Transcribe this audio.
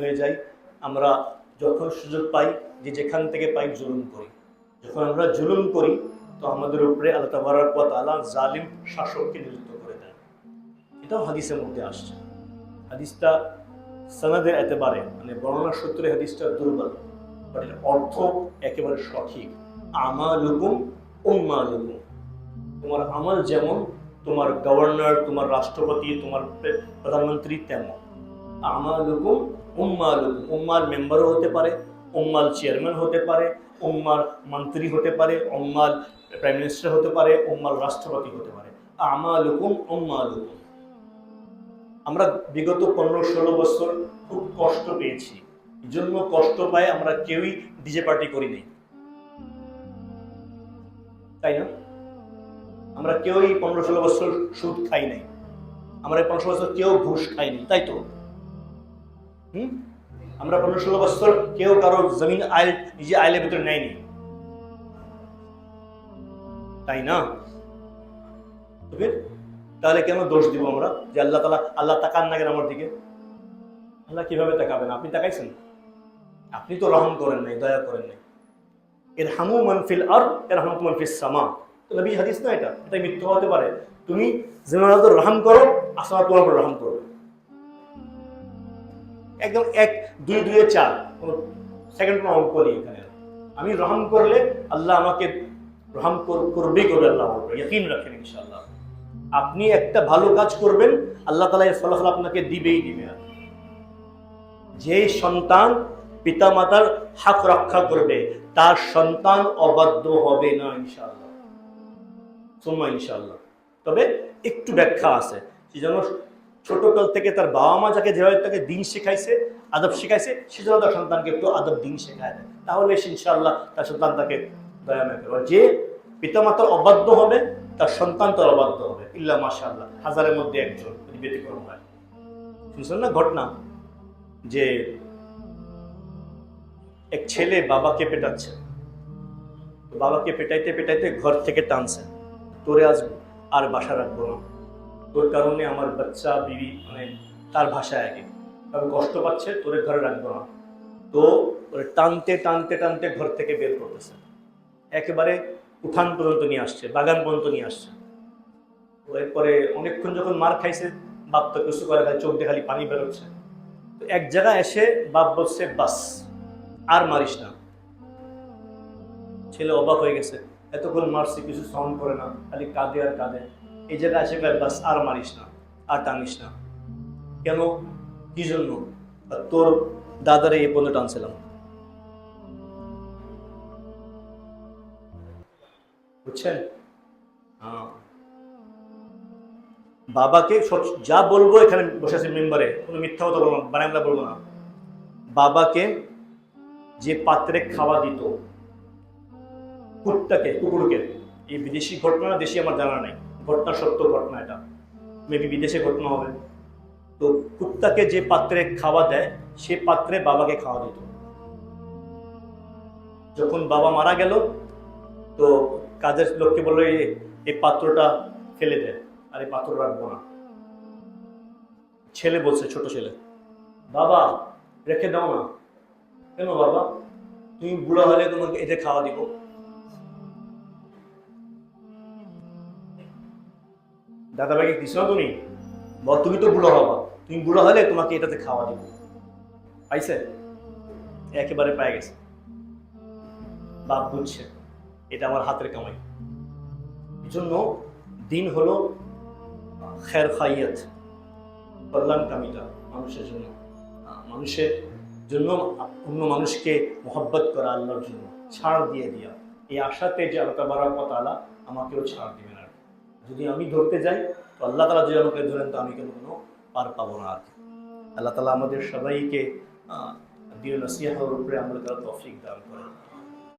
হয়ে যাই। আমরা যখন সুযোগ পাই, যে যেখান থেকে পাই জুলুম করি। যখন আমরা জুলুম করি তো আমাদের উপরে আল্লাহ তাবারক ওয়া তাআলা জালিম শাসককে নিযুক্ত করে দেন। এটাও হাদিসের মধ্যে আসছে। হাদিসটা সনদের এতেবারে মানে বর্ণনা সূত্রে হাদিসটা দুর্বল, বাট এর অর্থ একেবারে সঠিক। আমালুকুম উম্মালুকুম, তোমার আমল যেমন তোমার গভর্নর, তোমার রাষ্ট্রপতি, তোমার প্রধানমন্ত্রী তেমন। আমালুকুম উম্মালুকুম, উম্মাল মেম্বারও হতে পারে, উম্মাল চেয়ারম্যান হতে পারে, উম্মাল মন্ত্রী হতে পারে, উম্মাল প্রাইম মিনিস্টার হতে পারে, উম্মাল রাষ্ট্রপতি হতে পারে। আমালুকুম উম্মালুকুম। আমরা বিগত 15-16 বছর খুব কষ্ট পেয়েছি, এই জন্য কষ্ট পায় আমরা কেউই ডিজে পার্টি করি নাই, তাই না? আমরা কেউই 15-16 বছর সুদ খাই নাই, আমরা 15 বছর কেউ ঘুষ খাইনি, তাই তো? আমরা 15-16 বছর কেউ কারো জমিন আইল নিজে আইলের ভিতরে নেয়নি, তাই না? তাহলে কেন দোষ দিব আমরা যে আল্লাহ তাকান না কেন আমার দিকে? আল্লাহ কিভাবে তাকাবেন? আপনি তাকাইছেন? আপনি তো রহম করেন নাই, দয়া করেন নাই। ইরহামু মান ফিল আরদ ইরহামকুম মান ফিস সামা, তো নবী হাদিস না, এটা মিথ্যা হতে পারে? তুমি জমিনের উপর রহম করো, আসমান তোমার উপর রহম করবে। একদম 1 2 2 এ 4, কোনো সেকেন্ড কোনো অঙ্ক নেই এখানে। আমি রহম করলে আল্লাহ আমাকে রহম করবেই করবে, আল্লাহ বলবে, ইয়াকিন রাখেন ইনশাআল্লাহ। আপনি একটা ভালো কাজ করবেন, আল্লাহ তাআলা এর ফলাফল আপনাকে দিবেই দিবে। যে সন্তান পিতামাতার হক রক্ষা করবে তার সন্তান অবাধ্য হবে না ইনশাআল্লাহ, সুম্মা ইনশাআল্লাহ। তবে একটু ব্যাখ্যা আছে, সেজন্য ছোটকাল থেকে তার বাবা মা যাকে যেভাবে তাকে দিন শেখাইছে, আদব শিখাইছে, সেজন্য তার সন্তানকে একটু আদব দিন শেখায় দেয়, তাহলে ইনশাআল্লাহ তার সন্তান তাকে দয়া মেয়ে করবে। যে পিতামাতার অবাধ্য হবে তার সন্তান তার অবাধ্য হবে, ইল্লা মাশাআল্লাহ, হাজারের মধ্যে একজন ব্যতিক্রম হয়। শুনছেন না ঘটনা, যে এক ছেলে বাবাকে পেটাচ্ছে, বাবাকে পেটাইতে পেটাইতে ঘর থেকে টানছে, তোরে আজ আর বাসা রাখবো না, তোর কারণে আমার বাচ্চা বিবি মানে তার ভাষায় আগে তবে কষ্ট পাচ্ছে, তোরে ঘরে রাখবো না। তো টানতে টানতে টানতে ঘর থেকে বের করতেছে, একেবারে উঠান পর্যন্ত নিয়ে আসছে, বাগান পর্যন্ত নিয়ে আসছে। এরপরে অনেকক্ষণ যখন মার খাইছে, বাপ তো কিছু করে খালি চোখ দিয়ে খালি পানি বেরোচ্ছে। তো এক জায়গায় এসে বাপ বলছে, বাস আর মারিস না। ছেলে অবাক হয়ে গেছে, এতক্ষণ মারছি কিছু সাউন্ড করে না, খালি কাঁদে আর কাঁদে। এই জায়গায় এসে বাস আর মারিস না, আর টানিস না। কেন? কি জন্য? তোর দাদারে এই পর্যন্ত টানছিলাম, বুঝছেন? বাবাকে যা বলবো এখানে বসে আছে মেম্বারে, কোনো মিথ্যা কথা বলবো না, বানামলা বলবো না। বাবাকে যে পাত্রে খাওয়া দিত কুকুরকে, এই বিদেশি ঘটনা, দেশি আমার জানা নাই, ঘটনা সত্য ঘটনা, এটা মেবি বিদেশে ঘটনা হবে। তো কুত্তাকে যে পাত্রে খাওয়া দেয় সে পাত্রে বাবাকে খাওয়া দিত। যখন বাবা মারা গেল তো কাজের লোককে বললো, এই পাত্রটা ফেলে দেয়, আর এই পাত্র রাখবো না। ছেলে বলছে, ছোট ছেলে, বাবা রেখে দাও না। কেন বাবা? তুমি বুড়া হলে তোমাকে এটা খাওয়া দিব। দাদা ভাইকে দিস না তুমি, বল তুমি তো বুড়া হবা, তুমি বুড়া হলে তোমাকে এটাতে খাওয়া দিব। পাইছে? একেবারে পাই গেছে। বাপ বুঝছে এটা আমার হাতের কামাই। এই জন্য দিন হলো খের খাইয়াত, কল্যাণকামিতা, মানুষের জন্য, মানুষের জন্য অন্য মানুষকে মোহাব্বত করা, আল্লাহর জন্য ছাড় দিয়ে দিয়া, এই আশাতে যে আল্লাহ তাবারক ওয়া তাআলা আমাকেও ছাড় দিবেন। আর যদি আমি ধরতে যাই তো আল্লাহ তাআলা যদি আমাকে ধরেন তো আমি কোনো পার পাবো না। আর আল্লাহ তাআলা আমাদের সবাইকে দ্বীন নসিহতের উপরে আমল করার তৌফিক দান করেন।